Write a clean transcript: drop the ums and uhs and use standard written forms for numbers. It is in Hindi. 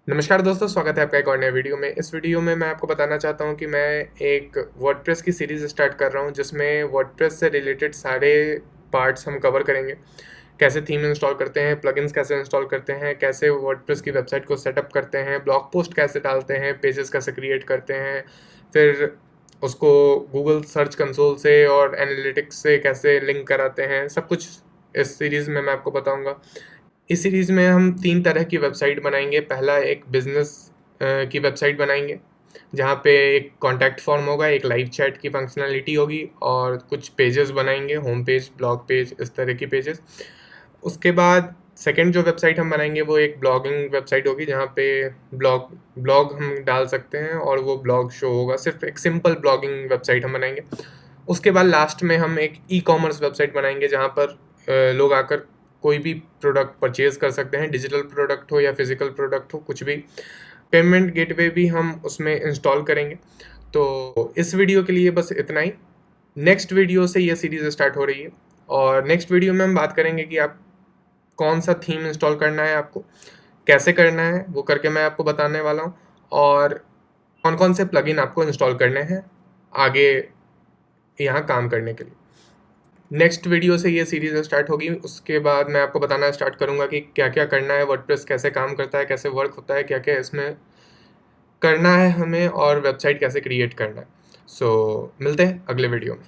नमस्कार दोस्तों, स्वागत है आपका एक और नए वीडियो में। इस वीडियो में मैं आपको बताना चाहता हूं कि मैं एक वर्डप्रेस की सीरीज़ स्टार्ट कर रहा हूं जिसमें वर्डप्रेस से रिलेटेड सारे पार्ट्स हम कवर करेंगे। कैसे थीम इंस्टॉल करते हैं, प्लगइन्स कैसे इंस्टॉल करते हैं, कैसे वर्डप्रेस की वेबसाइट को सेटअप करते हैं, ब्लॉग पोस्ट कैसे डालते हैं, पेजेस कैसे क्रिएट करते हैं, फिर उसको गूगल सर्च कंसोल से और एनालिटिक्स से कैसे लिंक कराते हैं। सब कुछ इस सीरीज़ में मैं आपको बताऊँगा। इस सीरीज़ में हम 3 तरह की वेबसाइट बनाएंगे। पहला एक बिज़नेस की वेबसाइट बनाएंगे जहाँ पे एक कॉन्टैक्ट फॉर्म होगा, एक लाइव चैट की फंक्शनैलिटी होगी और कुछ पेजेस बनाएंगे, होम पेज, ब्लॉग पेज, इस तरह की पेजेस। उसके बाद सेकंड जो वेबसाइट हम बनाएंगे वो एक ब्लॉगिंग वेबसाइट होगी जहाँ पे ब्लॉग ब्लॉग हम डाल सकते हैं और वो ब्लॉग शो होगा। सिर्फ एक सिंपल ब्लॉगिंग वेबसाइट हम बनाएंगे। उसके बाद लास्ट में हम एक ई कॉमर्स वेबसाइट बनाएंगे जहाँ पर लोग आकर कोई भी प्रोडक्ट परचेज कर सकते हैं, डिजिटल प्रोडक्ट हो या फिजिकल प्रोडक्ट हो, कुछ भी। पेमेंट गेटवे भी हम उसमें इंस्टॉल करेंगे। तो इस वीडियो के लिए बस इतना ही। नेक्स्ट वीडियो से ये सीरीज़ स्टार्ट हो रही है और नेक्स्ट वीडियो में हम बात करेंगे कि आप कौन सा थीम इंस्टॉल करना है, आपको कैसे करना है, वो करके मैं आपको बताने वाला हूँ। और कौन कौन से प्लगइन आपको इंस्टॉल करने हैं आगे यहाँ काम करने के लिए। नेक्स्ट वीडियो से ये सीरीज़ स्टार्ट होगी। उसके बाद मैं आपको बताना स्टार्ट करूँगा कि क्या क्या करना है, वर्डप्रेस कैसे काम करता है, कैसे वर्क होता है, क्या क्या इसमें करना है हमें और वेबसाइट कैसे क्रिएट करना है। सो मिलते हैं अगले वीडियो में।